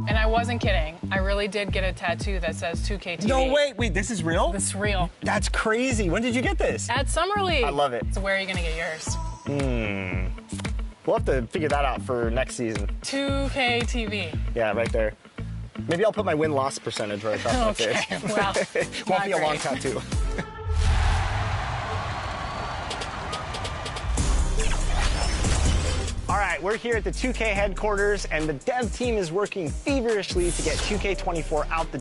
And I wasn't kidding. I really did get a tattoo that says 2K TV. No, wait, this is real? This is real. That's crazy. When did you get this? At Summer League. I love it. So where are you going to get yours? We'll have to figure that out for next season. 2K TV. Yeah, right there. Maybe I'll put my win-loss percentage right across my face. Okay, well, Won't be a long tattoo. All right, we're here at the 2K headquarters, and the dev team is working feverishly to get 2K24 out the...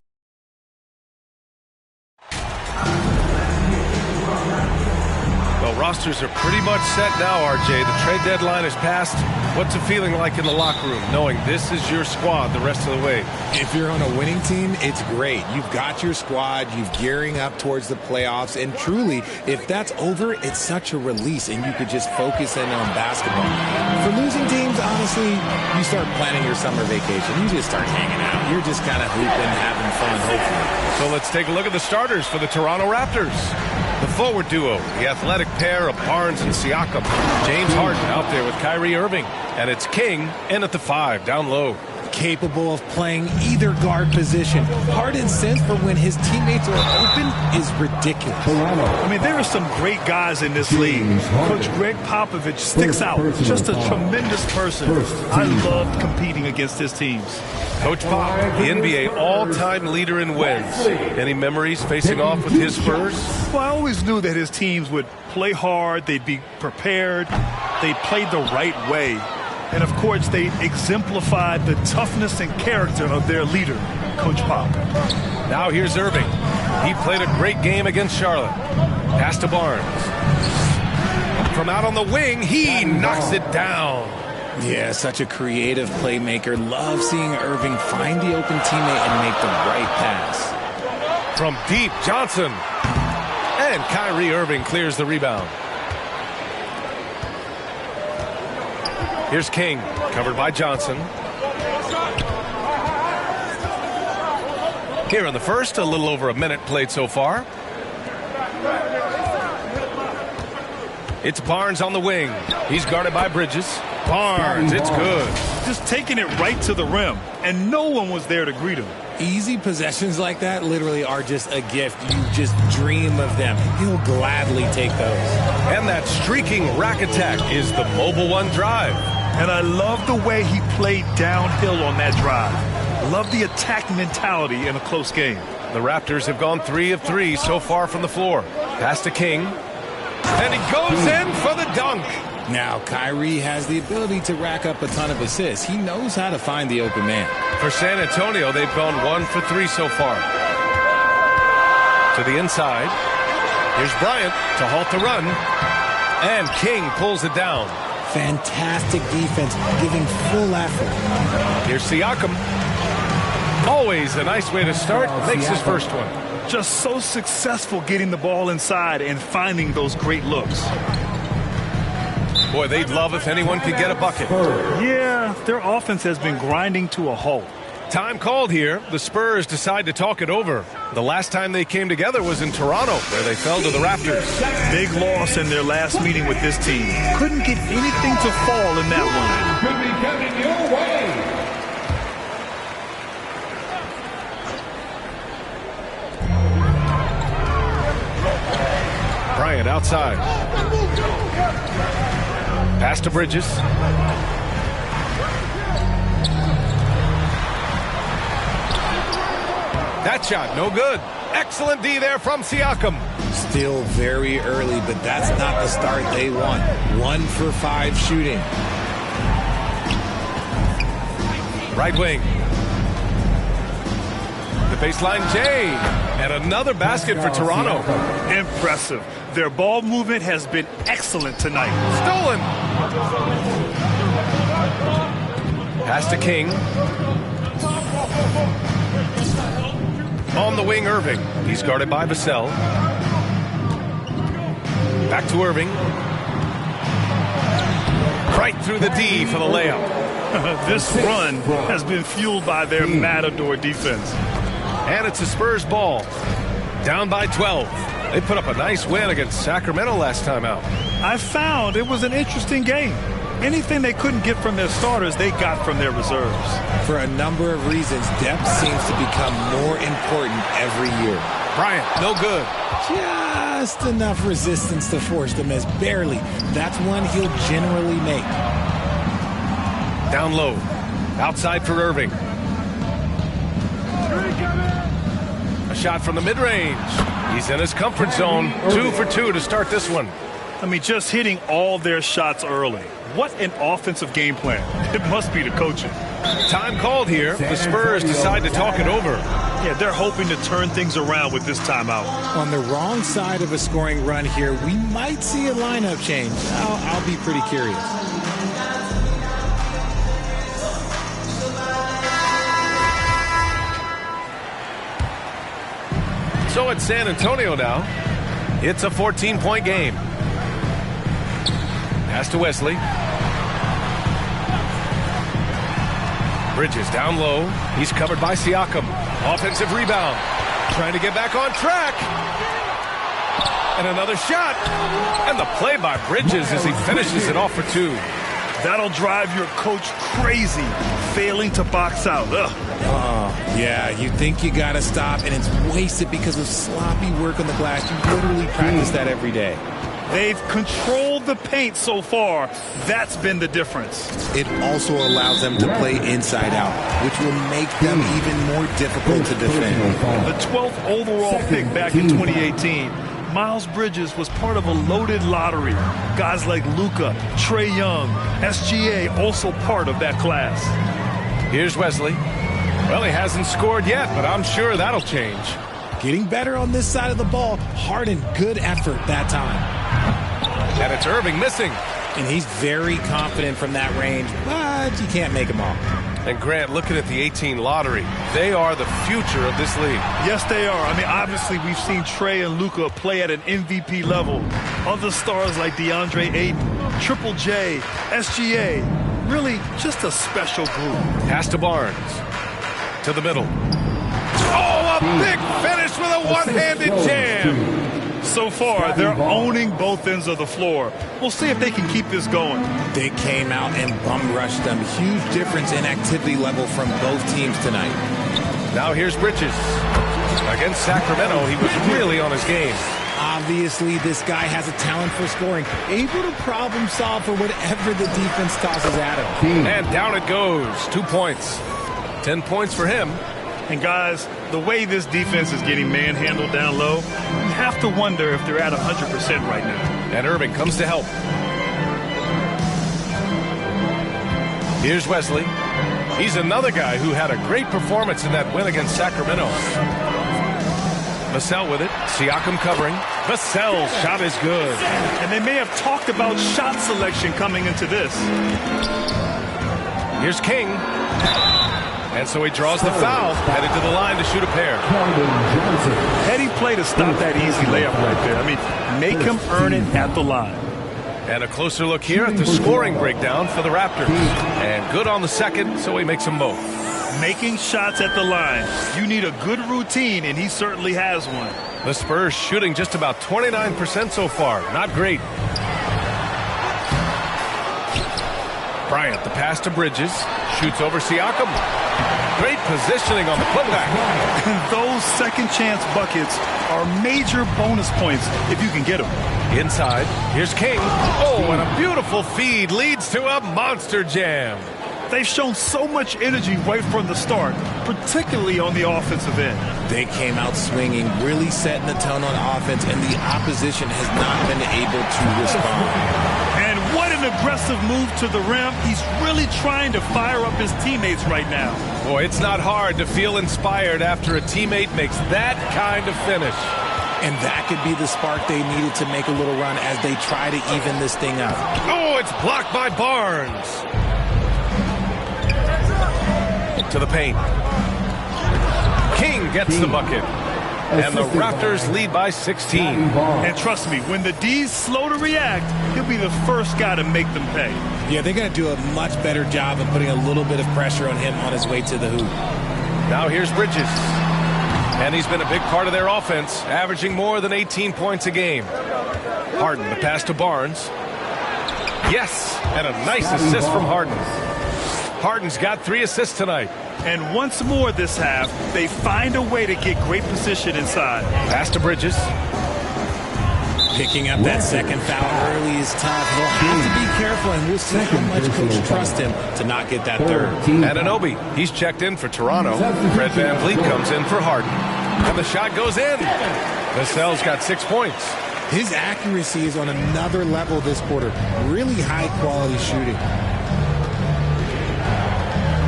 Well, rosters are pretty much set now, RJ. The trade deadline is passed. What's it feeling like in the locker room, knowing this is your squad the rest of the way? If you're on a winning team, it's great. You've got your squad, you're gearing up towards the playoffs, and truly, if that's over, it's such a release, and you could just focus in on basketball. For losing teams, honestly, you start planning your summer vacation. You just start hanging out. You're just kind of hooping, having fun, hopefully. So let's take a look at the starters for the Toronto Raptors. The forward duo, the athletic pair of Barnes and Siakam. James Harden out there with Kyrie Irving. And it's King in at the 5, down low. Capable of playing either guard position. Harden's sense for when his teammates are open is ridiculous. I mean, there are some great guys in this league. Coach Greg Popovich sticks out. Just a tremendous person. I love competing against his teams. Coach Pop, the NBA all-time leader in wins. Any memories facing off with his Spurs? Well, I always knew that his teams would play hard. They'd be prepared. They played the right way. And, of course, they exemplified the toughness and character of their leader, Coach Pop. Now here's Irving. He played a great game against Charlotte. Pass to Barnes. From out on the wing, he knocks it down. Yeah, such a creative playmaker. Love seeing Irving find the open teammate and make the right pass. From deep, Johnson. And Kyrie Irving clears the rebound. Here's King, covered by Johnson. Here in the first, a little over a minute played so far. It's Barnes on the wing. He's guarded by Bridges. Barnes, it's good. Just taking it right to the rim, and no one was there to greet him. Easy possessions like that literally are just a gift. You just dream of them. He'll gladly take those. And that streaking rack attack is the Mobile One drive. And I love the way he played downhill on that drive. Love the attack mentality in a close game. The Raptors have gone 3 of 3 so far from the floor. Pass to King. And he goes in for the dunk. Now, Kyrie has the ability to rack up a ton of assists. He knows how to find the open man. For San Antonio, they've gone 1 for 3 so far. To the inside. Here's Bryant to halt the run. And King pulls it down. Fantastic defense, giving full effort. Here's Siakam. Always a nice way to start. Makes his first one. Just so successful getting the ball inside and finding those great looks. Boy, they'd love if anyone could get a bucket. Yeah, their offense has been grinding to a halt. Time called here. The Spurs decide to talk it over. The last time they came together was in Toronto, where they fell to the Raptors. Big loss in their last meeting with this team. Couldn't get anything to fall in that one. Could be coming your way. Bryant outside. Pass to Bridges. That shot, no good. Excellent D there from Siakam. Still very early, but that's not the start they want. 1 for 5 shooting. Right wing. The baseline J. And another basket for Toronto. Impressive. Their ball movement has been excellent tonight. Stolen. Pass to King. On the wing, Irving. He's guarded by Vassell. Back to Irving. Right through the D for the layup. This run has been fueled by their Matador defense. And it's a Spurs ball. Down by 12. They put up a nice win against Sacramento last time out. I found it was an interesting game. Anything they couldn't get from their starters, they got from their reserves. For a number of reasons, depth seems to become more important every year. Bryant, no good. Just enough resistance to force the miss. Barely. That's one he'll generally make. Down low. Outside for Irving. A shot from the mid-range. He's in his comfort zone. 2 for 2 to start this one. I mean, just hitting all their shots early. What an offensive game plan. It must be the coaching. Time called here. The Spurs decide to talk it over. Yeah, they're hoping to turn things around with this timeout. On the wrong side of a scoring run here, we might see a lineup change. I'll be pretty curious. So it's San Antonio now. It's a 14-point game. Pass to Wesley. Bridges down low. He's covered by Siakam. Offensive rebound. Trying to get back on track. And another shot. And the play by Bridges as he finishes it off for 2. That'll drive your coach crazy, failing to box out. Yeah, you think you got to stop, and it's wasted because of sloppy work on the glass. You literally practice that every day. They've controlled the paint so far. That's been the difference. It also allows them to play inside out, which will make them even more difficult to defend. The 12th overall pick back in 2018, Miles Bridges was part of a loaded lottery. Guys like Luka, Trae Young, SGA also part of that class. Here's Wesley. Well, he hasn't scored yet, but I'm sure that'll change. Getting better on this side of the ball. Harden, good effort that time. And it's Irving missing. And he's very confident from that range, but you can't make them all. And Grant, looking at the 18 lottery, they are the future of this league. Yes, they are. I mean, obviously, we've seen Trae and Luka play at an MVP level. Other stars like DeAndre Ayton, Triple J, SGA, really just a special group. Pass to Barnes. To the middle. Oh, a big finish with a one-handed jam. So far, they're owning both ends of the floor. We'll see if they can keep this going. They came out and bum-rushed them. Huge difference in activity level from both teams tonight. Now here's Bridges. Against Sacramento, he was really on his game. Obviously, this guy has a talent for scoring, able to problem solve for whatever the defense tosses at him. And down it goes. 2 points. 10 points for him. And guys, the way this defense is getting manhandled down low, you have to wonder if they're at 100% right now. And Irving comes to help. Here's Wesley. He's another guy who had a great performance in that win against Sacramento. Vassell with it. Siakam covering. Vassell's shot is good. And they may have talked about shot selection coming into this. Here's King. And so he draws the foul, headed to the line to shoot a pair. Heady play to stop that easy layup right there. I mean, make him earn it at the line. And a closer look here at the scoring breakdown for the Raptors. And good on the second, so he makes them both. Making shots at the line. You need a good routine, and he certainly has one. The Spurs shooting just about 29% so far. Not great. Bryant, the pass to Bridges. Shoots over Siakam. Great positioning on the putback. And those second chance buckets are major bonus points if you can get them. Inside, here's King. Oh, and a beautiful feed leads to a monster jam. They've shown so much energy right from the start, particularly on the offensive end. They came out swinging, really setting the tone on offense, and the opposition has not been able to respond. And what an aggressive move to the rim. He's really trying to fire up his teammates right now. Boy, it's not hard to feel inspired after a teammate makes that kind of finish. And that could be the spark they needed to make a little run as they try to even this thing up. Oh, it's blocked by Barnes. To the paint. King gets the bucket. And the Raptors lead by 16. And trust me, when the D's slow to react, he'll be the first guy to make them pay. Yeah, they're going to do a much better job of putting a little bit of pressure on him on his way to the hoop. Now here's Bridges. And he's been a big part of their offense, averaging more than 18 points a game. Harden, the pass to Barnes. Yes, and a nice assist from Harden. Harden's got 3 assists tonight. And once more this half, they find a way to get great position inside. Pass to Bridges. Picking up that second foul early is tough. He'll have to be careful, and we'll see how much coach trusts him to not get that third. Anunoby, he's checked in for Toronto. Fred VanVleet comes in for Harden. And the shot goes in. Vassell's got 6 points. His accuracy is on another level this quarter. Really high-quality shooting.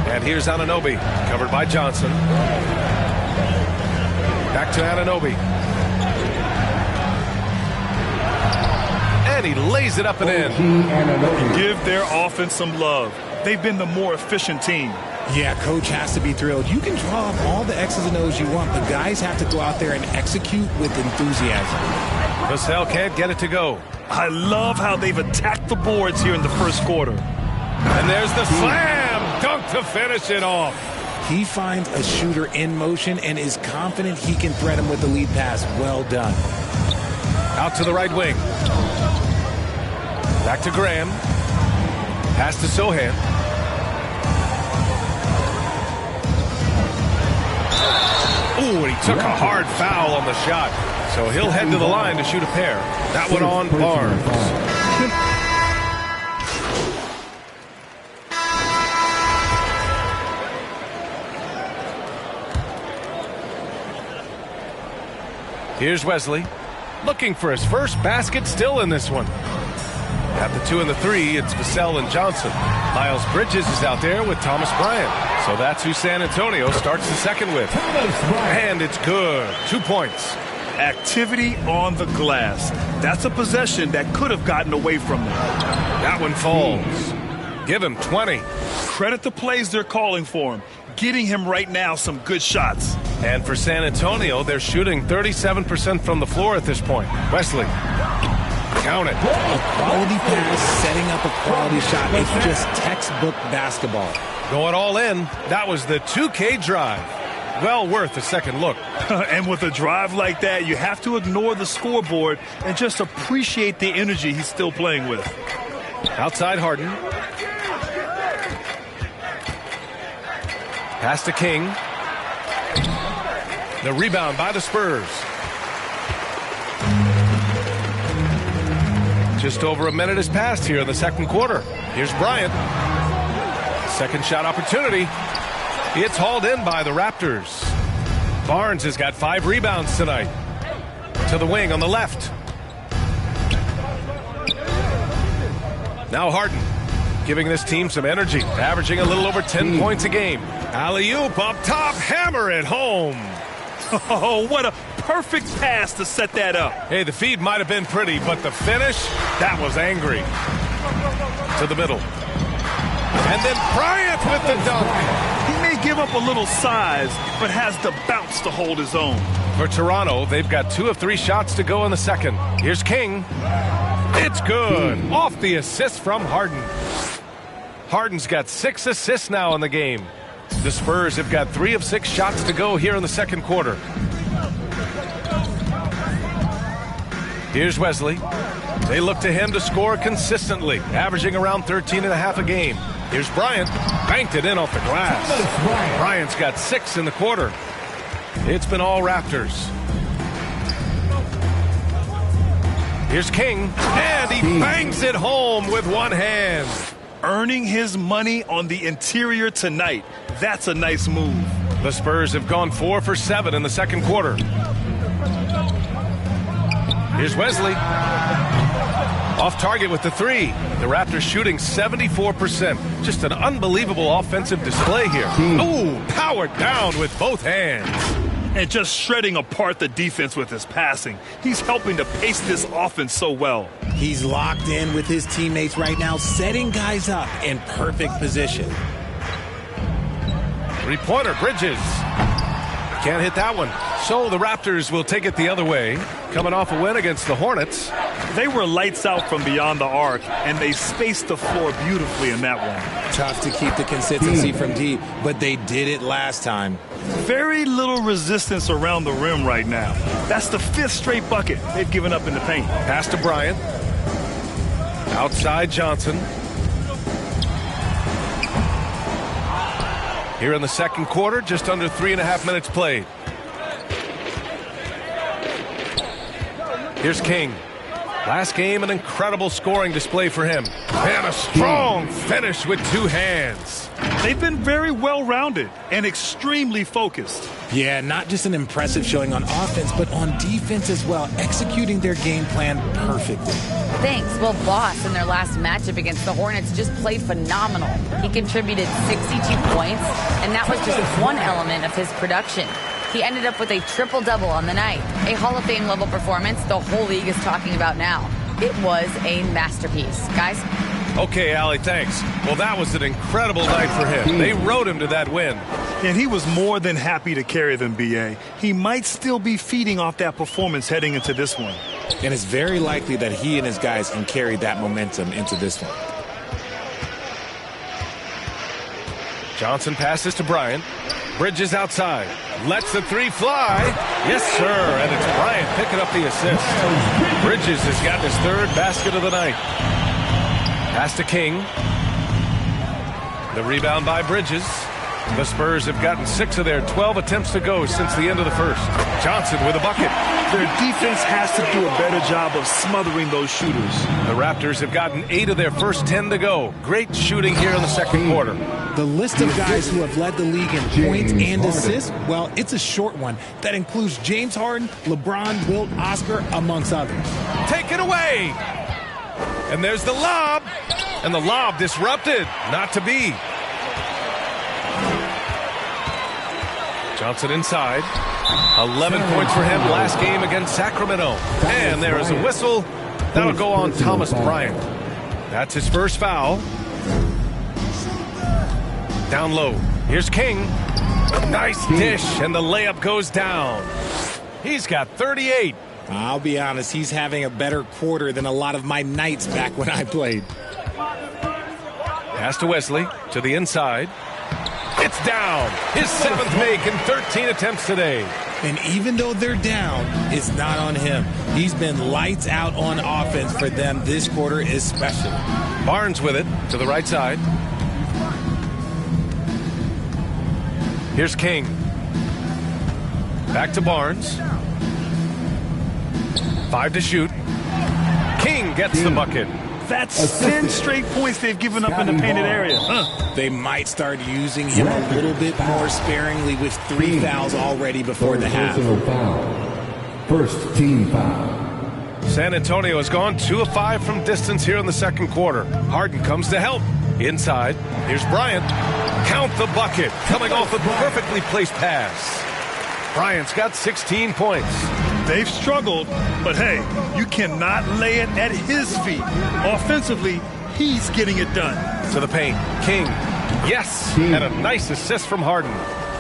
And here's Anunoby, covered by Johnson. Back to Anunoby. And he lays it up and in. Give their offense some love. They've been the more efficient team. Yeah, coach has to be thrilled. You can draw up all the X's and O's you want, but guys have to go out there and execute with enthusiasm. Vassell can't get it to go. I love how they've attacked the boards here in the first quarter. And there's the slam dunk to finish it off. He finds a shooter in motion and is confident he can thread him with the lead pass. Well done. Out to the right wing. Back to Graham. Pass to Sohan. Ooh, and he took a hard foul on the shot. So he'll head to the line to shoot a pair. That one on Barnes. Here's Wesley, looking for his first basket, still in this one. At the 2 and the 3, it's Vassell and Johnson. Miles Bridges is out there with Thomas Bryant. So that's who San Antonio starts the second with. And it's good. 2 points. Activity on the glass. That's a possession that could have gotten away from them. That one falls. Give him 20. Credit the plays they're calling for him. Getting him right now some good shots. And for San Antonio, they're shooting 37% from the floor at this point. Wesley. Count it. A quality pass, setting up a quality shot. It's just textbook basketball. Going all in. That was the 2K drive. Well worth a second look. And with a drive like that, you have to ignore the scoreboard and just appreciate the energy he's still playing with. Outside Harden. Pass to King. The rebound by the Spurs. Just over a minute has passed here in the second quarter. Here's Bryant. Second shot opportunity. It's hauled in by the Raptors. Barnes has got 5 rebounds tonight. To the wing on the left. Now Harden, giving this team some energy, averaging a little over 10 points a game. Alley-oop up top, hammer it home. Oh, what a perfect pass to set that up. Hey, the feed might have been pretty, but the finish, that was angry. To the middle. And then Bryant with the dunk. He may give up a little size, but has the bounce to hold his own. For Toronto, they've got 2 of 3 shots to go in the second. Here's King. It's good. Off the assist from Harden. Harden's got 6 assists now in the game. The Spurs have got 3 of 6 shots to go here in the second quarter. Here's Wesley. They look to him to score consistently, averaging around 13.5 a game. Here's Bryant. Banked it in off the glass. Bryant's got 6 in the quarter. It's been all Raptors. Here's King. And he bangs it home with one hand. Earning his money on the interior tonight. That's a nice move. The Spurs have gone 4 for 7 in the second quarter. Here's Wesley. Off target with the 3. The Raptors shooting 74%. Just an unbelievable offensive display here. Ooh, powered down with both hands. And just shredding apart the defense with his passing. He's helping to pace this offense so well. He's locked in with his teammates right now, setting guys up in perfect position. 3-pointer, Bridges. Can't hit that one. So the Raptors will take it the other way. Coming off a win against the Hornets. They were lights out from beyond the arc, and they spaced the floor beautifully in that one. Tough to keep the consistency from deep, but they did it last time. Very little resistance around the rim right now. That's the 5th straight bucket they've given up in the paint. Pass to Bryant. Outside Johnson. Here in the second quarter, just under 3.5 minutes played. Here's King. Last game, an incredible scoring display for him. And a strong finish with two hands. They've been very well-rounded and extremely focused. Yeah, not just an impressive showing on offense, but on defense as well, executing their game plan perfectly. Thanks. Well, Boss in their last matchup against the Hornets just played phenomenal. He contributed 62 points, and that was just one element of his production. He ended up with a triple-double on the night, a Hall of Fame level performance the whole league is talking about now. It was a masterpiece. Guys? Okay, Allie, thanks. Well, that was an incredible night for him. They rode him to that win. And he was more than happy to carry them, B.A. He might still be feeding off that performance heading into this one. And it's very likely that he and his guys can carry that momentum into this one. Johnson passes to Bryant. Bridges outside. Lets the three fly. Yes, sir. And it's Bryant picking up the assist. Bridges has got his third basket of the night. Pass to King. The rebound by Bridges. The Spurs have gotten 6 of their 12 attempts to go since the end of the first. Johnson with a bucket. Their defense has to do a better job of smothering those shooters. The Raptors have gotten 8 of their first 10 to go. Great shooting here in the second quarter. The list of guys who have led the league in points and assists, well, it's a short one. That includes James Harden, LeBron, Wilt, Oscar, amongst others. Take it away! And there's the lob. And the lob disrupted. Not to be. Johnson inside. 11 points for him last game against Sacramento. And there is a whistle. That'll go on Thomas Bryant. That's his first foul. Down low. Here's King. Nice dish, and the layup goes down. He's got 38. I'll be honest, he's having a better quarter than a lot of my nights back when I played. Pass to Wesley, to the inside. It's down. His 7th make in 13 attempts today. And even though they're down, it's not on him. He's been lights out on offense for them this quarter especially. Barnes with it, to the right side. Here's King. Back to Barnes. 5 to shoot. King gets the bucket. That's 10 straight points they've given up in the painted area. They might start using him a little bit more sparingly with 3 fouls already before the half. First team foul. San Antonio has gone 2 of 5 from distance here in the second quarter. Harden comes to help. Inside. Here's Bryant. Count the bucket. Coming off a perfectly placed pass. Bryant's got 16 points. They've struggled, but hey, you cannot lay it at his feet. Offensively, he's getting it done. To the paint. King. Yes. And a nice assist from Harden.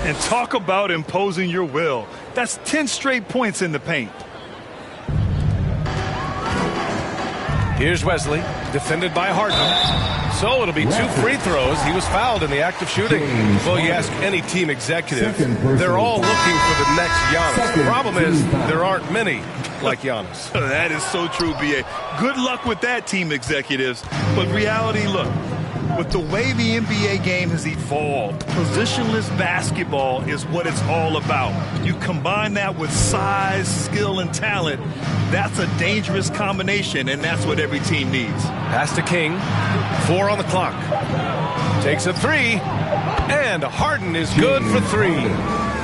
And talk about imposing your will. That's 10 straight points in the paint. Here's Wesley, defended by Harden. So it'll be 2 free throws. He was fouled in the act of shooting. Well, you ask any team executive, they're all looking for the next Giannis. The problem is there aren't many like Giannis. That is so true, B.A. Good luck with that, team executives. But reality, look, with the way the NBA game has evolved, positionless basketball is what it's all about. You combine that with size, skill, and talent, that's a dangerous combination, and that's what every team needs. Pass to King. 4 on the clock. Takes a 3. And Harden is good for 3.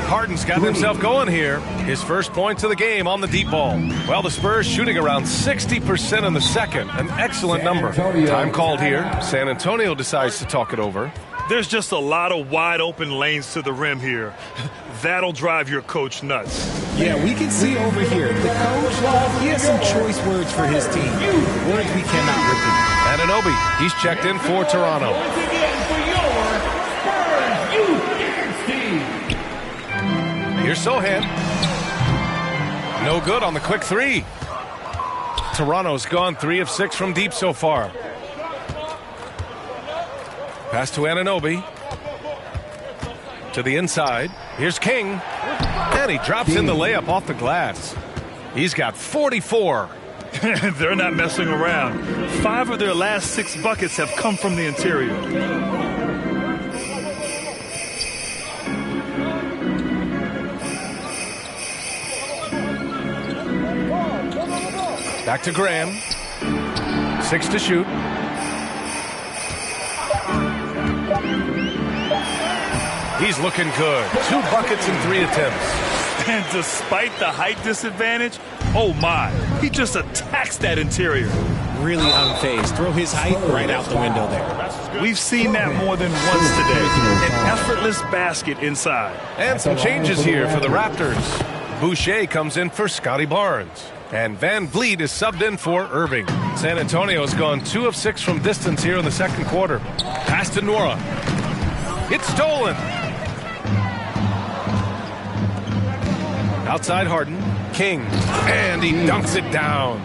Harden's got himself going here. His first points of the game on the deep ball. Well, the Spurs shooting around 60% in the second. An excellent number. Time called here. San Antonio decides to talk it over. There's just a lot of wide open lanes to the rim here. That'll drive your coach nuts. Yeah, we can see over here. The coach, he has some choice words for his team. Words we cannot repeat. Anunoby, he's checked in for Toronto. Once again for your Spurs Youth Dance Team. Here's Sohan. No good on the quick 3. Toronto's gone 3 of 6 from deep so far. Pass to Anunoby. To the inside. Here's King. And he drops in the layup off the glass. He's got 44. They're not messing around. 5 of their last 6 buckets have come from the interior. Back to Graham. 6 to shoot. He's looking good. 2 buckets in 3 attempts. And despite the height disadvantage, oh my, he just attacks that interior. Really unfazed. Throw his height right out the window there. We've seen that more than once today. An effortless basket inside. And some changes here for the Raptors. Boucher comes in for Scotty Barnes. And Van Vliet is subbed in for Irving. San Antonio's gone 2 of 6 from distance here in the second quarter. Pass to Nora. It's stolen. Outside Harden. King. And he dunks it down.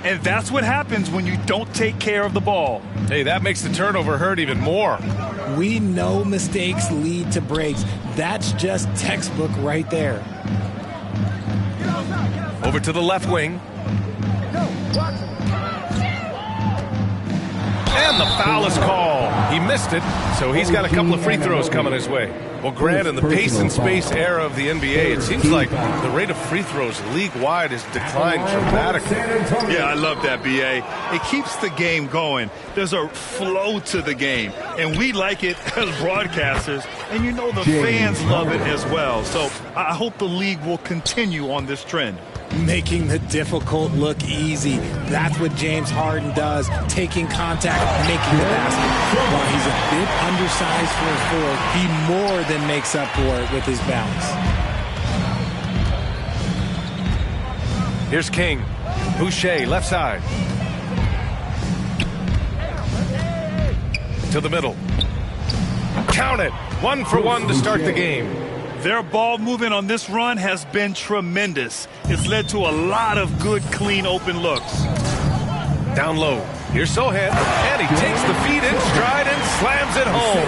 And that's what happens when you don't take care of the ball. Hey, that makes the turnover hurt even more. We know mistakes lead to breaks. That's just textbook right there. Over to the left wing. And the foul is called. He missed it, so he's got a couple of free throws coming his way. Well, Grant, in the pace and space era of the NBA, it seems like the rate of free throws league-wide has declined dramatically. Yeah, I love that, B.A. It keeps the game going. There's a flow to the game, and we like it as broadcasters, and you know the fans love it as well. So I hope the league will continue on this trend. Making the difficult look easy. That's what James Harden does. Taking contact, making the basket. While he's a bit undersized for a forward, he more than makes up for it with his bounce. Here's King. Boucher, left side. To the middle. Count it. 1 for 1 to start the game. Their ball movement on this run has been tremendous. It's led to a lot of good, clean, open looks. Down low. Here's Sohan. And he takes the feed in stride and slams it home.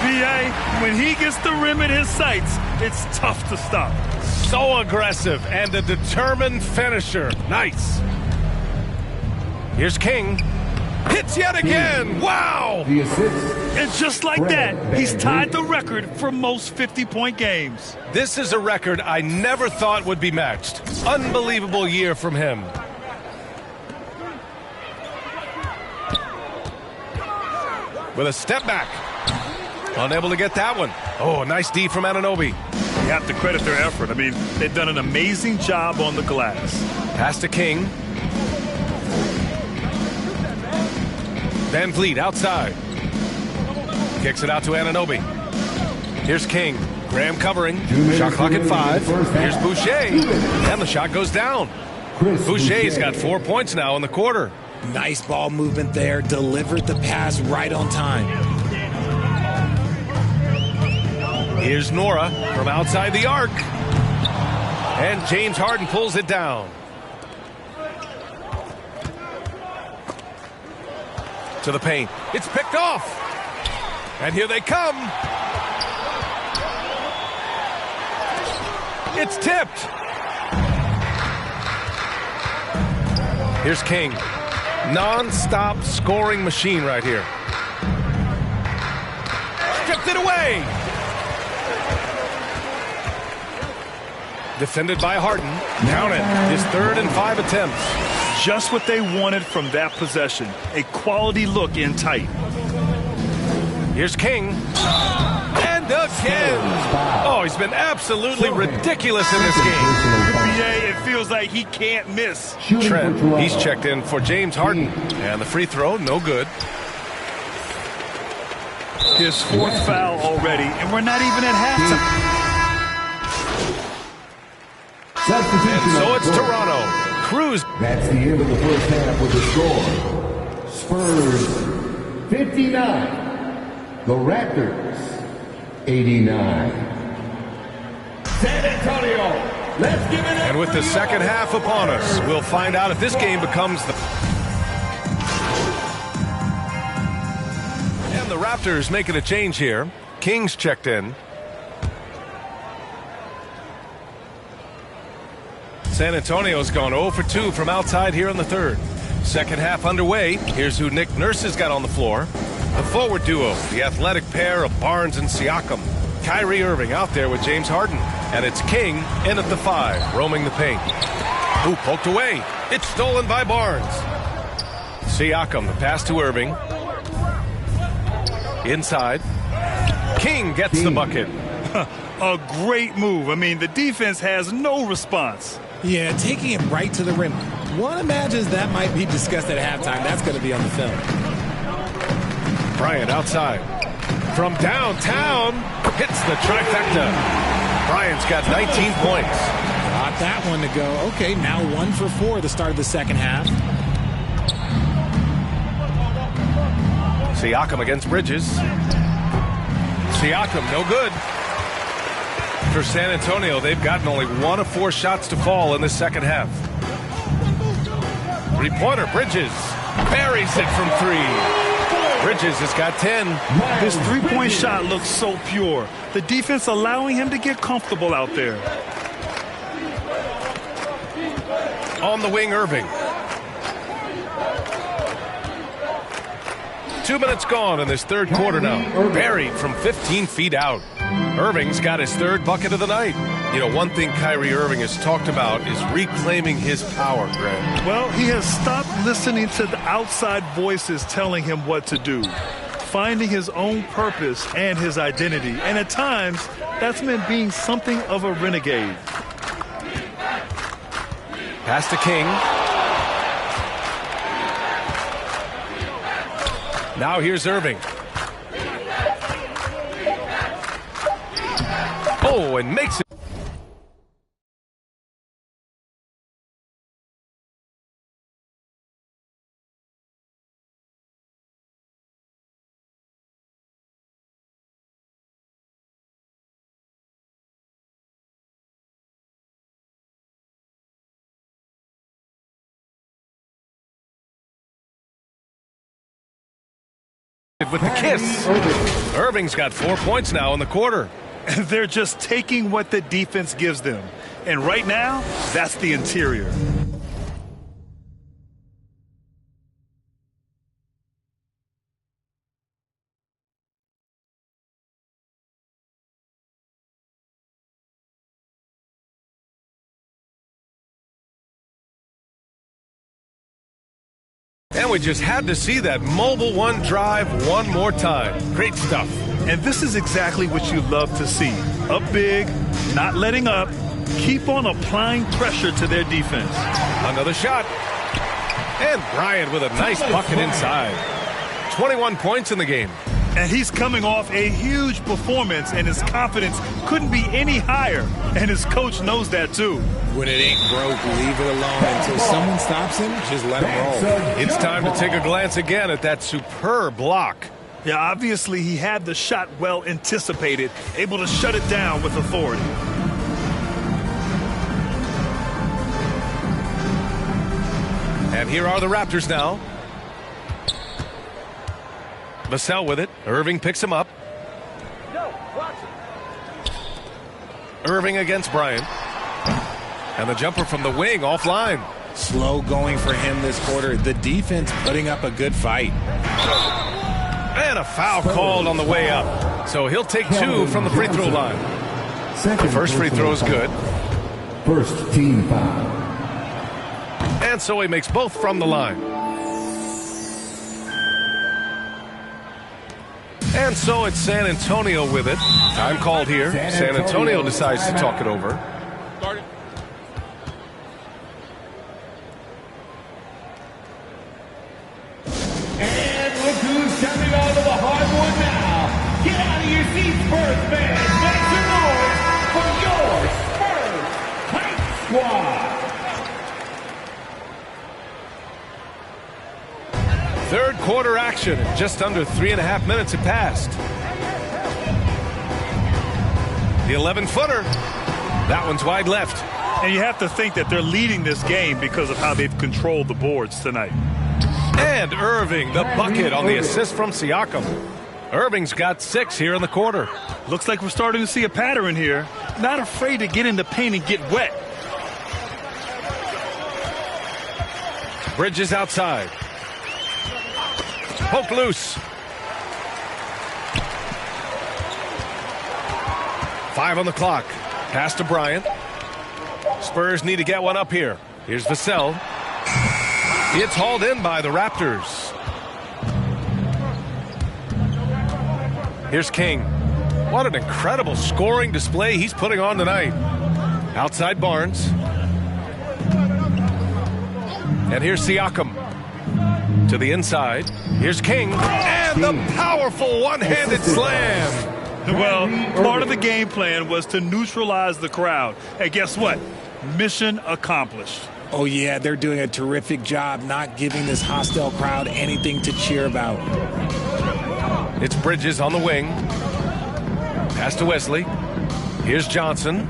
P.A., when he gets the rim in his sights, it's tough to stop. So aggressive and a determined finisher. Nice. Here's King. Hits yet again. Wow. The assist. And just like that, he's tied the record for most 50-point games. This is a record I never thought would be matched. Unbelievable year from him. With a step back. Unable to get that one. Oh, nice D from Anunoby. You have to credit their effort. I mean, they've done an amazing job on the glass. Pass to King. Van Vliet outside. Kicks it out to Anunoby. Here's King. Graham covering. Shot clock at 5. Here's Boucher. And the shot goes down. Boucher's got 4 points now in the quarter. Nice ball movement there. Delivered the pass right on time. Here's Nora from outside the arc. And James Harden pulls it down. To the paint. It's picked off. And here they come. It's tipped. Here's King. Non-stop scoring machine right here. Stripped it away. Defended by Harden. Count it. His 3rd and 5 attempts. Just what they wanted from that possession. A quality look in tight. Here's King. And again. Oh, he's been absolutely ridiculous in this game. BA, it feels like he can't miss. Trent, he's checked in for James Harden. And the free throw, no good. His 4th foul already, and we're not even at halftime. And so it's Toronto. Cruz. That's the end of the first half with the score. Spurs 59. The Raptors 89. San Antonio, let's give it up. And with the second half upon us, we'll find out if this game becomes the... And the Raptors making a change here. King's checked in. San Antonio's gone 0 for 2 from outside here in the third. Second half underway. Here's who Nick Nurse has got on the floor. The forward duo, the athletic pair of Barnes and Siakam. Kyrie Irving out there with James Harden. And it's King in at the 5, roaming the paint. Ooh, poked away. It's stolen by Barnes. Siakam, the pass to Irving. Inside. King gets the bucket. A great move. I mean, the defense has no response. Yeah, taking it right to the rim. One imagines that might be discussed at halftime. That's going to be on the film. Bryant outside. From downtown, hits the trifecta. Bryant's got 19 points. Got that one to go. Okay, now 1 for 4 the start of the second half. Siakam against Bridges. Siakam, no good. For San Antonio, they've gotten only 1 of 4 shots to fall in the second half. Three-pointer, Bridges. Buries it from 3. Bridges has got 10. His three-point shot looks so pure. The defense allowing him to get comfortable out there. On the wing, Irving. 2 minutes gone in this third quarter now. Buried from 15 feet out. Irving's got his 3rd bucket of the night. You know, one thing Kyrie Irving has talked about is reclaiming his power, Greg. Well, he has stopped listening to the outside voices telling him what to do. Finding his own purpose and his identity. And at times, that's meant being something of a renegade. Pass to King. Now here's Irving. Oh, and makes it. With the kiss. Irving's got 4 points now in the quarter. And they're just taking what the defense gives them. And right now, that's the interior. And we just had to see that mobile one drive one more time. Great stuff. And this is exactly what you love to see. Up big, not letting up, keep on applying pressure to their defense. Another shot. And Bryant with a nice bucket inside. 21 points in the game. And he's coming off a huge performance, and his confidence couldn't be any higher. And his coach knows that, too. When it ain't broke, leave it alone. Until someone stops him, just let him roll. It's time to take a glance again at that superb block. Yeah, obviously he had the shot well anticipated, able to shut it down with authority. And here are the Raptors now. Vassell with it. Irving picks him up. Irving against Bryant. And the jumper from the wing offline. Slow going for him this quarter. The defense putting up a good fight. And a foul called on the way up. So he'll take 2 from the free throw line. The first free throw is good. First team foul. And so he makes both from the line. And so it's San Antonio with it. Time called here. San Antonio decides to talk it over. And look who's coming onto the hardwood now. Get out of your seats, Spurs fans. Make some noise for your Spurs Kite Squad. Third quarter action. Just under 3.5 minutes have passed. The 11-footer. That one's wide left. And you have to think that they're leading this game because of how they've controlled the boards tonight. And Irving, the bucket on the assist from Siakam. Irving's got 6 here in the quarter. Looks like we're starting to see a pattern here. Not afraid to get in the paint and get wet. Bridges outside. Poke loose. 5 on the clock. Pass to Bryant. Spurs need to get one up here. Here's Vassell. It's hauled in by the Raptors. Here's King. What an incredible scoring display he's putting on tonight. Outside Barnes. And here's Siakam. To the inside. Here's King. And the powerful one-handed slam. Well, part of the game plan was to neutralize the crowd. And guess what? Mission accomplished. Oh, yeah, they're doing a terrific job not giving this hostile crowd anything to cheer about. It's Bridges on the wing. Pass to Wesley. Here's Johnson.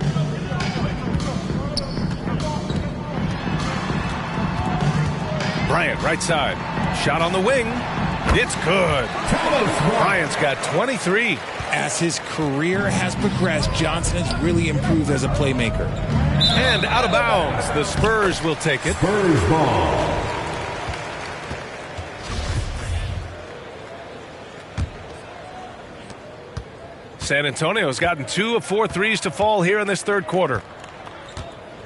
Bryant, right side. Shot on the wing. It's good. Bryant's got 23. As his career has progressed, Johnson has really improved as a playmaker. And out of bounds. The Spurs will take it. Spurs ball. San Antonio's gotten 2 of 4 threes to fall here in this third quarter.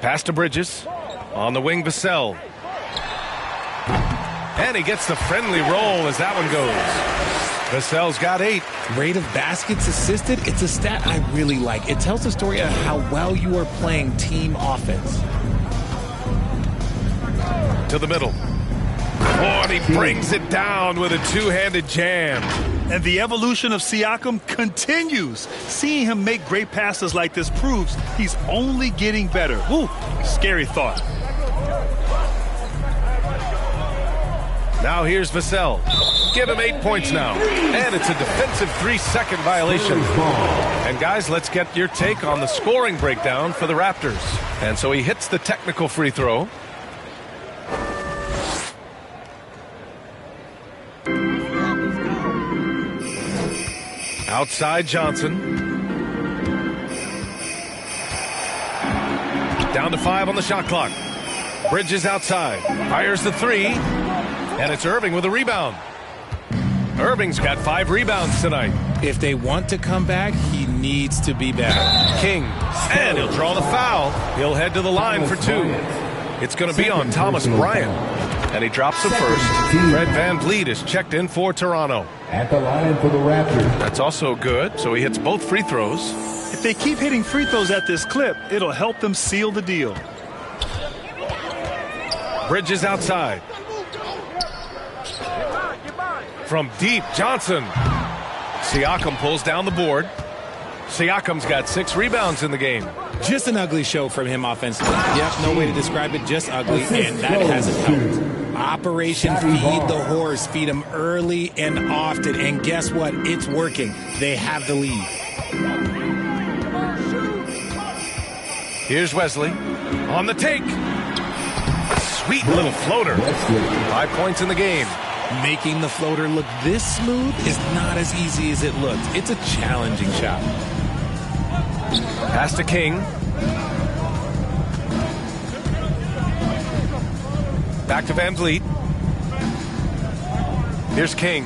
Pass to Bridges. On the wing, Vassell. And he gets the friendly roll as that one goes. Vassell's got 8. Rate of baskets assisted, it's a stat I really like. It tells the story of how well you are playing team offense. To the middle. Oh, and he brings it down with a two-handed jam. And the evolution of Siakam continues. Seeing him make great passes like this proves he's only getting better. Ooh, scary thought. Now here's Vassell. Give him 8 points now. And it's a defensive 3-second violation. And guys, let's get your take on the scoring breakdown for the Raptors. And so he hits the technical free throw. Outside Johnson. Down to 5 on the shot clock. Bridges outside. Fires the 3. And it's Irving with a rebound. Irving's got 5 rebounds tonight. If they want to come back, he needs to be better. King. And he'll draw the foul. He'll head to the line for 2. It's going to be on Thomas Bryant. And he drops the first. Fred VanVleet is checked in for Toronto. At the line for the Raptors. That's also good. So he hits both free throws. If they keep hitting free throws at this clip, it'll help them seal the deal. Bridges outside. From deep, Johnson. Siakam pulls down the board. Siakam's got 6 rebounds in the game. Just an ugly show from him offensively. Yep, no way to describe it, just ugly, and that hasn't helped. Operation Feed the Horse. Feed him early and often, and guess what? It's working. They have the lead. Here's Wesley. On the take. Sweet little floater. 5 points in the game. Making the floater look this smooth is not as easy as it looks. It's a challenging shot. Pass to King. Back to VanVleet. Here's King.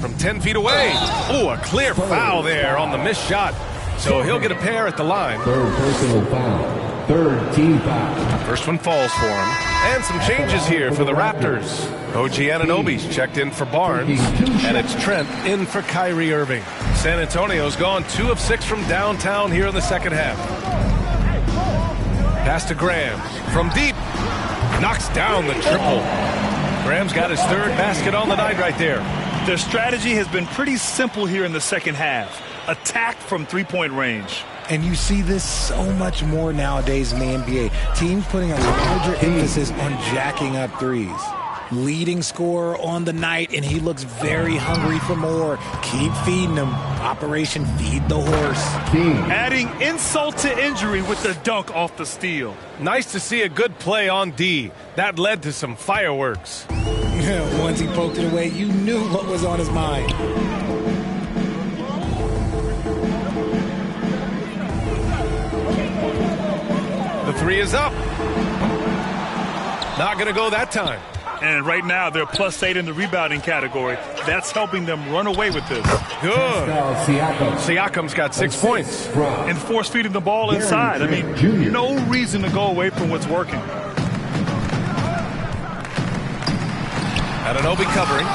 From 10 feet away. Oh, a clear foul there on the missed shot. So he'll get a pair at the line. Third personal foul. Third team foul. First one falls for him. And some changes here for the Raptors. OG Anunoby's checked in for Barnes. And it's Trent in for Kyrie Irving. San Antonio's gone 2 of 6 from downtown here in the second half. Pass to Graham. From deep. Knocks down the triple. Graham's got his 3rd basket on the night right there. Their strategy has been pretty simple here in the second half. Attack from 3-point range. And you see this so much more nowadays in the NBA. Teams putting a larger emphasis on jacking up threes. Leading scorer on the night, and he looks very hungry for more. Keep feeding him. Operation Feed the Horse. Adding insult to injury with the dunk off the steal. Nice to see a good play on D. That led to some fireworks. Once he poked it away, you knew what was on his mind. The 3 is up. Not going to go that time. And right now, they're +8 in the rebounding category. That's helping them run away with this. Good. Siakam's got 6 points. And force feeding the ball inside. I mean, no reason to go away from what's working. Anunoby covering.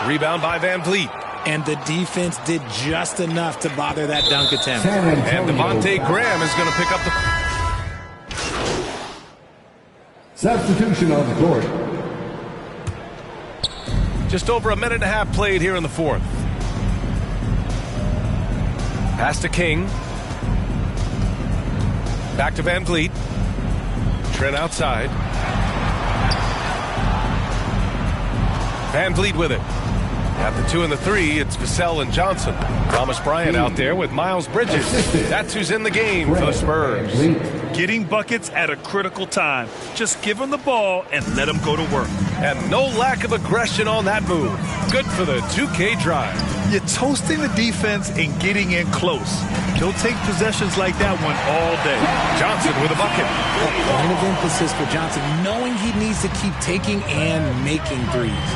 Rebound by Van Vliet. And the defense did just enough to bother that dunk attempt. And Devontae Graham is going to pick up the... Substitution on the court. Just over a minute and a half played here in the fourth. Pass to King. Back to Van Vliet. Trent outside. Van Vliet with it. At the 2 and the 3, it's Vassell and Johnson. Thomas Bryant out there with Miles Bridges. That's who's in the game for the Spurs. Getting buckets at a critical time. Just give him the ball and let him go to work. And no lack of aggression on that move. Good for the 2K drive. You're toasting the defense and getting in close. He'll take possessions like that one all day. Johnson with a bucket. Point of emphasis for Johnson, knowing he needs to keep taking and making threes.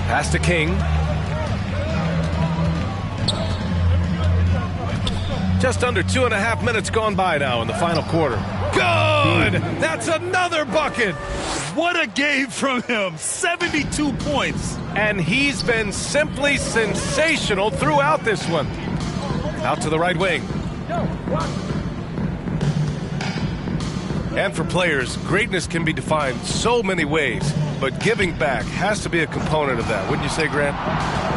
Pass to King. Just under 2.5 minutes gone by now in the final quarter. Good! That's another bucket! What a game from him. 72 points. And he's been simply sensational throughout this one. Out to the right wing. And for players, greatness can be defined so many ways, but giving back has to be a component of that. Wouldn't you say, Grant?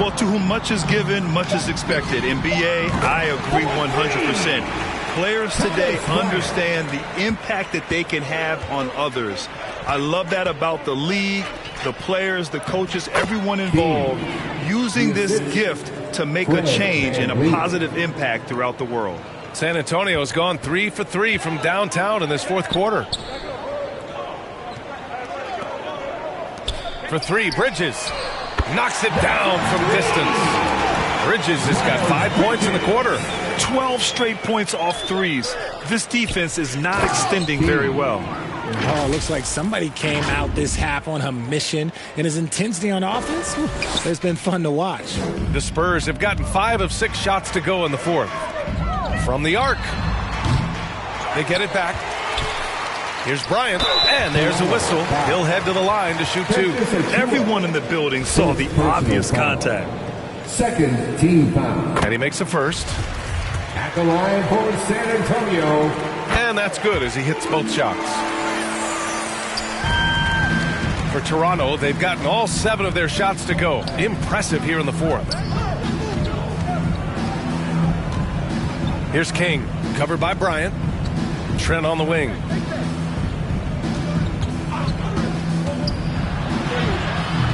Well, to whom much is given, much is expected. In BA, I agree 100%. Players today understand the impact that they can have on others. I love that about the league, the players, the coaches, everyone involved, using this gift to make a change and a positive impact throughout the world. San Antonio's gone 3 for 3 from downtown in this fourth quarter. For 3, Bridges knocks it down from distance. Bridges has got 5 points in the quarter. 12 straight points off threes. This defense is not extending very well. Oh, looks like somebody came out this half on a mission, and his intensity on offense, it's been fun to watch. The Spurs have gotten 5 of 6 shots to go in the fourth. From the arc. They get it back. Here's Bryant, and there's a whistle. He'll head to the line to shoot 2. Everyone in the building saw the obvious contact. Second team foul. And he makes a first. At the line for San Antonio. And that's good as he hits both shots. For Toronto, they've gotten all 7 of their shots to go. Impressive here in the fourth. Here's King, covered by Bryant. Trent on the wing.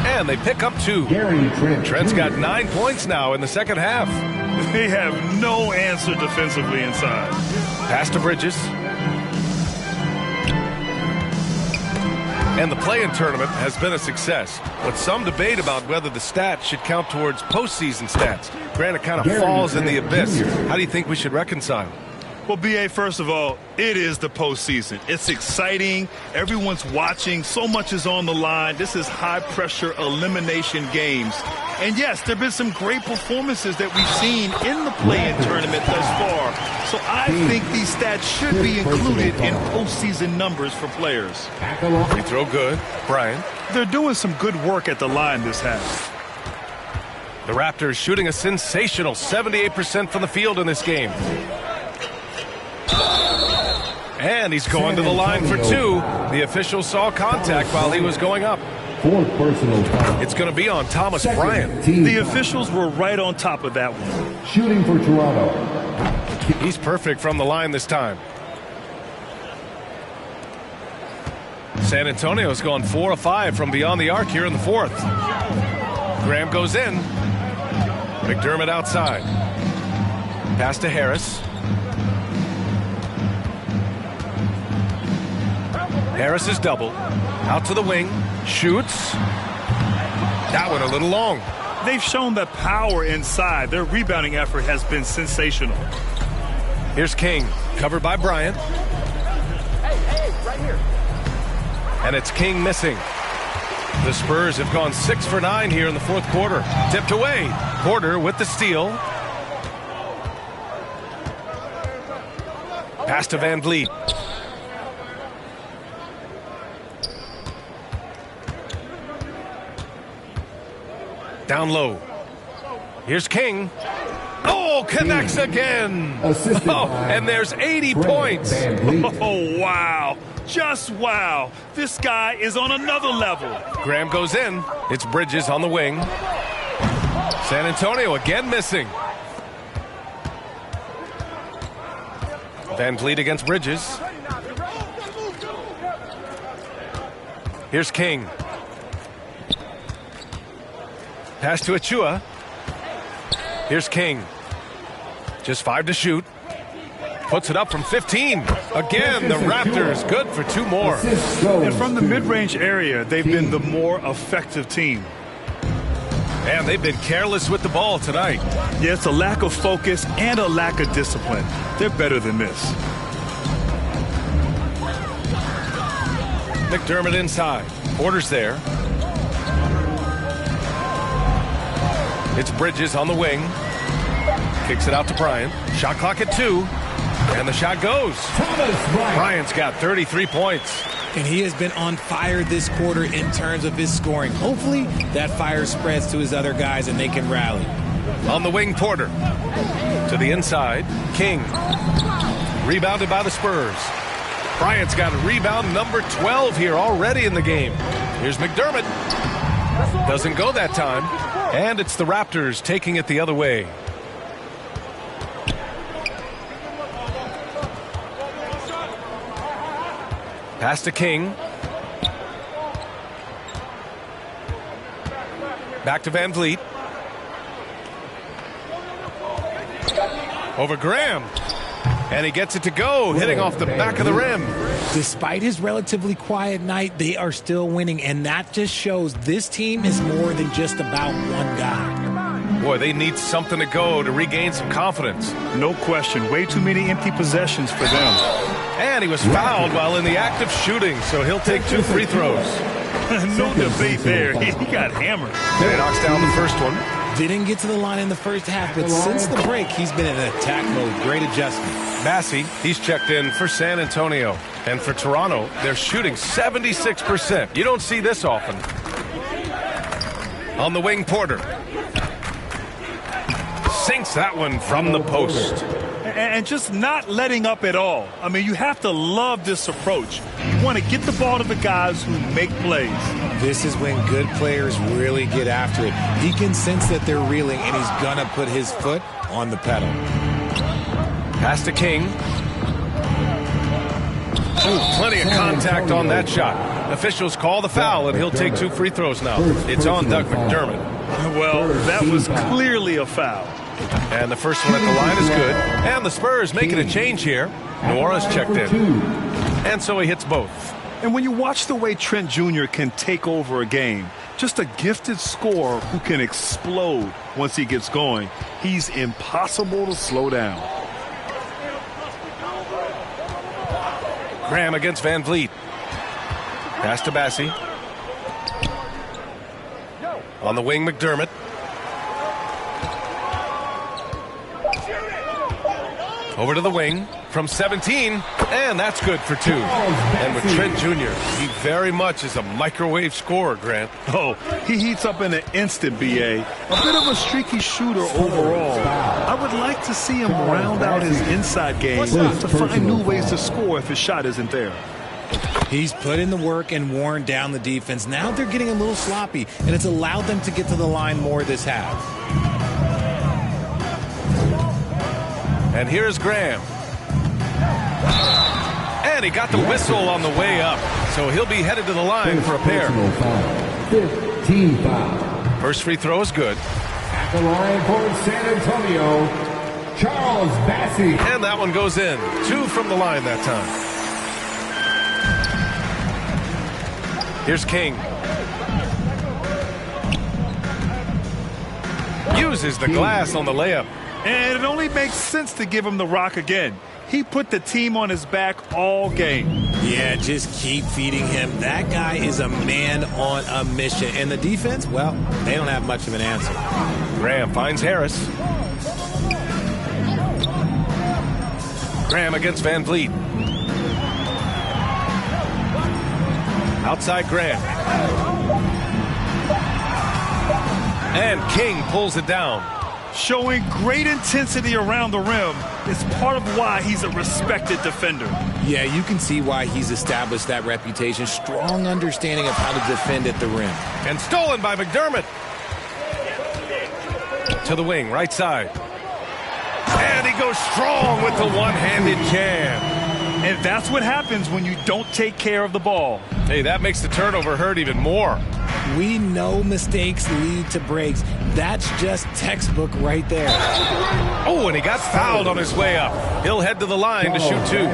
And they pick up 2. Trent's got 9 points now in the second half. They have no answer defensively inside. Pass to Bridges. And the play-in tournament has been a success, but some debate about whether the stats should count towards postseason stats. Grant, it kind of falls in the abyss. How do you think we should reconcile? Well, BA, first of all, it is the postseason. It's exciting. Everyone's watching. So much is on the line. This is high-pressure elimination games. And, yes, there have been some great performances that we've seen in the play-in tournament thus far. So I think these stats should be included in postseason numbers for players. Free throw good. Bryant. They're doing some good work at the line this half. The Raptors shooting a sensational 78% from the field in this game. And he's going to the line for 2. The official saw contact while he was going up. Fourth personal foul. It's going to be on Thomas Bryant. The officials were right on top of that one. Shooting for Toronto. He's perfect from the line this time. San Antonio's gone 4 of 5 from beyond the arc here in the fourth. Graham goes in. McDermott outside. Pass to Harris. Harris is double. Out to the wing. Shoots. That one a little long. They've shown the power inside. Their rebounding effort has been sensational. Here's King. Covered by Bryant. And it's King missing. The Spurs have gone 6 for 9 here in the fourth quarter. Tipped away. Porter with the steal. Pass to Van Vliet. Down low. Here's King. Oh, connects again. Oh, and there's 80 points. Oh, wow. Just wow. This guy is on another level. Graham goes in. It's Bridges on the wing. San Antonio again missing. Van Vliet against Bridges. Here's King. Pass to Achua. Here's King. Just 5 to shoot. Puts it up from 15. Again, the Raptors good for 2 more. And from the mid-range area, they've been the more effective team. And they've been careless with the ball tonight. Yeah, it's a lack of focus and a lack of discipline. They're better than this. McDermott inside. Porter's there. It's Bridges on the wing. Kicks it out to Bryant. Shot clock at 2. And the shot goes. Bryant's got 33 points. And he has been on fire this quarter in terms of his scoring. Hopefully that fire spreads to his other guys and they can rally. On the wing, Porter. To the inside, King. Rebounded by the Spurs. Bryant's got rebound number 12 here already in the game. Here's McDermott. Doesn't go that time. And it's the Raptors taking it the other way. Pass to King. Back to Van Vliet. Over Graham. And he gets it to go, hitting off the back of the rim. Despite his relatively quiet night, they are still winning, and that just shows this team is more than just about one guy. Boy, they need something to go to regain some confidence. No question. Way too many empty possessions for them. And he was fouled while in the act of shooting, so he'll take 2 free throws. No debate there. He got hammered. And he knocks down the first one. Didn't get to the line in the first half, but since the break, he's been in attack mode. Great adjustment. Massey, he's checked in for San Antonio. And for Toronto, they're shooting 76%. You don't see this often. On the wing, Porter. Sinks that one from the post. And just not letting up at all. I mean, you have to love this approach. You want to get the ball to the guys who make plays. This is when good players really get after it. He can sense that they're reeling, and he's going to put his foot on the pedal. Pass to King. Ooh, plenty of contact on that shot. Officials call the foul, and he'll take 2 free throws now. It's on Doug McDermott. Well, that was clearly a foul. And the first one at the line is good. And the Spurs making a change here. Noira's checked in. And so he hits both. And when you watch the way Trent Jr. can take over a game, just a gifted scorer who can explode once he gets going, he's impossible to slow down. Graham against Van Vliet. Pass to Bassey. On the wing, McDermott. Over to the wing from 17, and that's good for 2. And with Trent Jr., he very much is a microwave scorer, Grant. Oh, he heats up in an instant, B.A. A bit of a streaky shooter overall. I would like to see him round out his inside game to find new ways to score if his shot isn't there. He's put in the work and worn down the defense. Now they're getting a little sloppy, and it's allowed them to get to the line more this half. And here's Graham. And he got the whistle on the way up. So he'll be headed to the line for a pair. 15 foul. First free throw is good. At the line for San Antonio, Charles Bassey. And that one goes in. 2 from the line that time. Here's King. Uses the glass on the layup. And it only makes sense to give him the rock again. He put the team on his back all game. Yeah, just keep feeding him. That guy is a man on a mission. And the defense, well, they don't have much of an answer. Graham finds Harris. Graham against Van Vliet. Outside Graham. And King pulls it down. Showing great intensity around the rim is part of why he's a respected defender. Yeah, you can see why he's established that reputation. Strong understanding of how to defend at the rim. And stolen by McDermott. To the wing, right side. And he goes strong with the one-handed jam. And that's what happens when you don't take care of the ball. Hey, that makes the turnover hurt even more. We know mistakes lead to breaks. That's just textbook right there. Oh, and he got fouled on his way up. He'll head to the line to shoot two.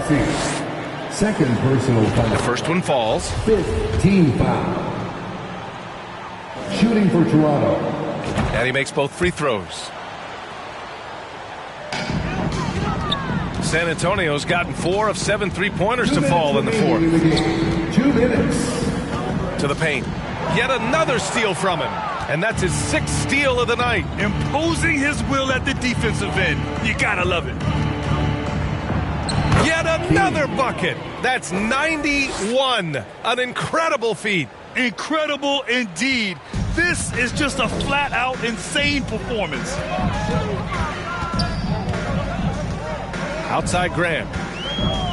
Second personal foul. The first one falls. 15 foul. Shooting for Toronto. And he makes both free throws. San Antonio's gotten 4 of 7 three-pointers to fall in the fourth. 2 minutes. To the paint. Yet another steal from him. And that's his 6th steal of the night. Imposing his will at the defensive end. You gotta love it. Yet another bucket. That's 91. An incredible feat. Incredible indeed. This is just a flat-out insane performance. Outside Graham.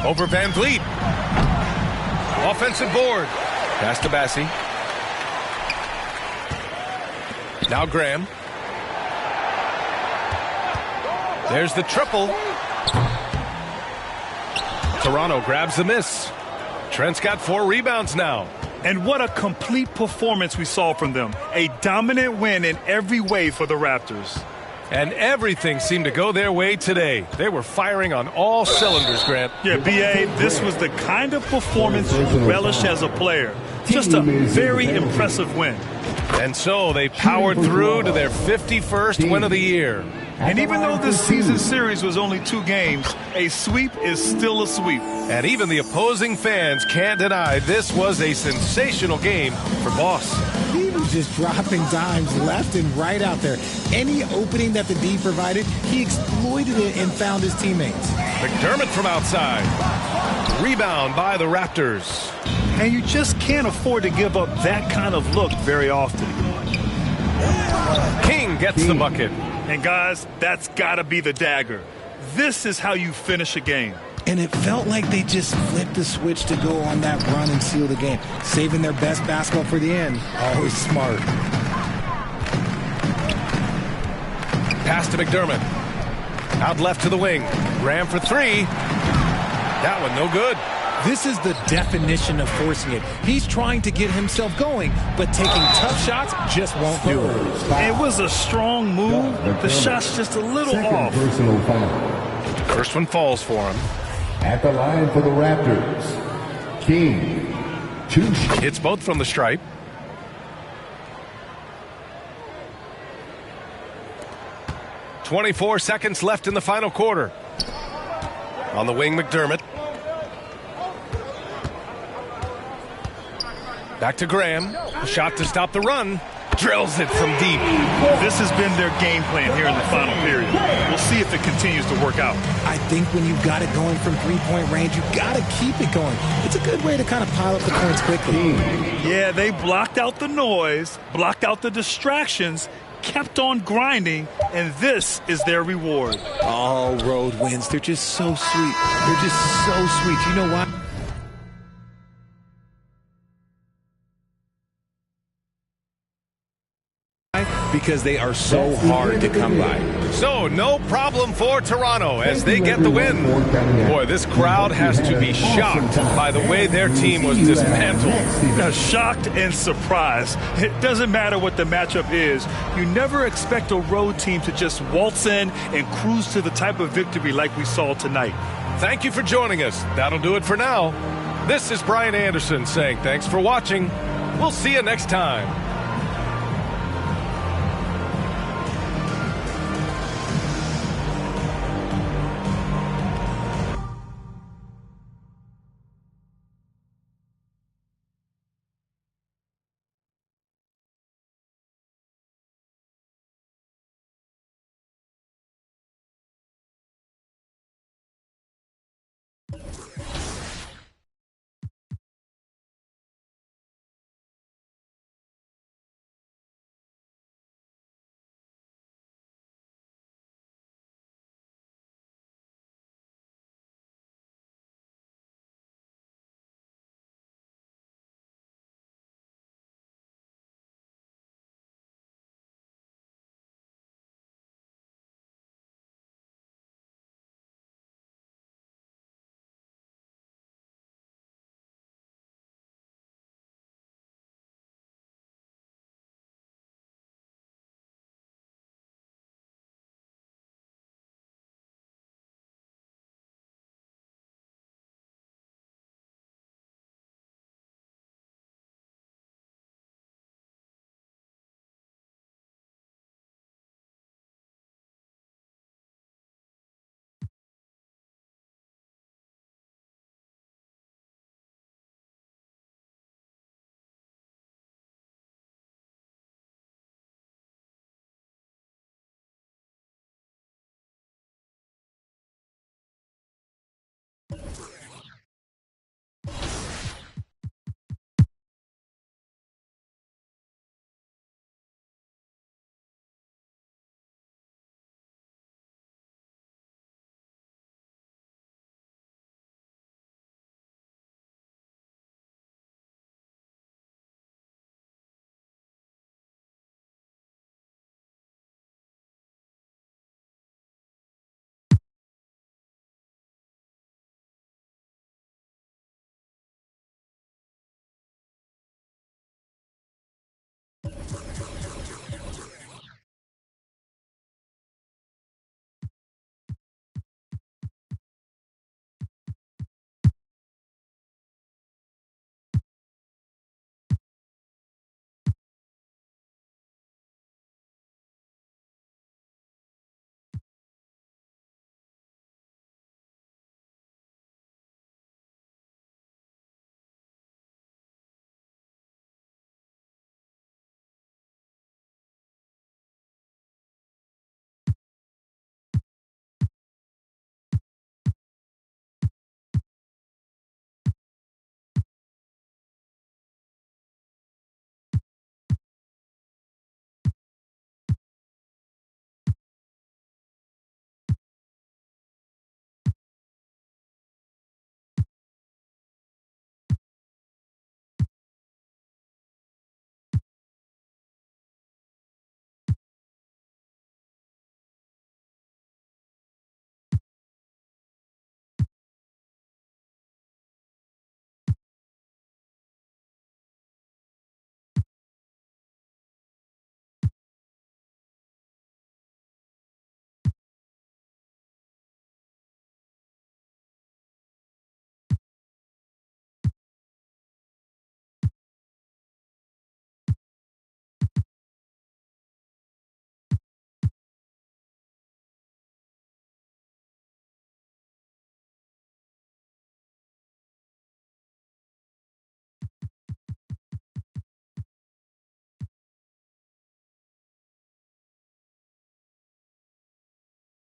Over Van Vliet. Offensive board. Pass to Bassie. Now Graham. There's the triple. Toronto grabs the miss. Trent's got 4 rebounds now. And what a complete performance we saw from them. A dominant win in every way for the Raptors. And everything seemed to go their way today. They were firing on all cylinders, Grant. Yeah, B.A., this was the kind of performance you relish as a player. Just a very impressive win. And so they powered through to their 51st win of the year. And even though this season series was only 2 games, a sweep is still a sweep. And even the opposing fans can't deny this was a sensational game for Boss. He was just dropping dimes left and right out there. Any opening that the D provided, he exploited it and found his teammates. McDermott from outside. Rebound by the Raptors. And you just can't afford to give up that kind of look very often. King gets the bucket. And guys, that's got to be the dagger. This is how you finish a game. And it felt like they just flipped the switch to go on that run and seal the game. Saving their best basketball for the end. Always smart. Pass to McDermott. Out left to the wing. Graham for 3. That one no good. This is the definition of forcing it. He's trying to get himself going, but taking tough shots just won't do it. It was a strong move. The shot's just a little off. Personal foul. First one falls for him. At the line for the Raptors, King. 2 Hits both from the stripe. .24 seconds left in the final quarter. On the wing, McDermott. Back to Graham. A shot to stop the run. Drills it from deep. This has been their game plan here in the final period. We'll see if it continues to work out. I think when you've got it going from three-point range, you've got to keep it going. It's a good way to kind of pile up the points quickly. Yeah, they blocked out the noise, blocked out the distractions, kept on grinding, and this is their reward. All road wins. They're just so sweet. They're just so sweet. You know why? Because they are so hard to come by. So no problem for Toronto as they get the win. Boy, this crowd has to be shocked by the way their team was dismantled. Now, shocked and surprised. It doesn't matter what the matchup is. You never expect a road team to just waltz in and cruise to the type of victory like we saw tonight. Thank you for joining us. That'll do it for now. This is Brian Anderson saying thanks for watching. We'll see you next time.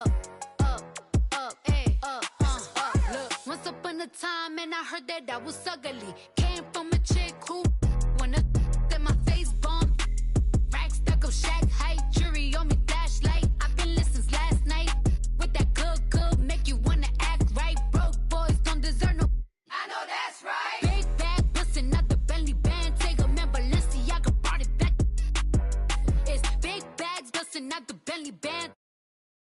Look, once upon a time, and I heard that I was ugly. Came from a chick who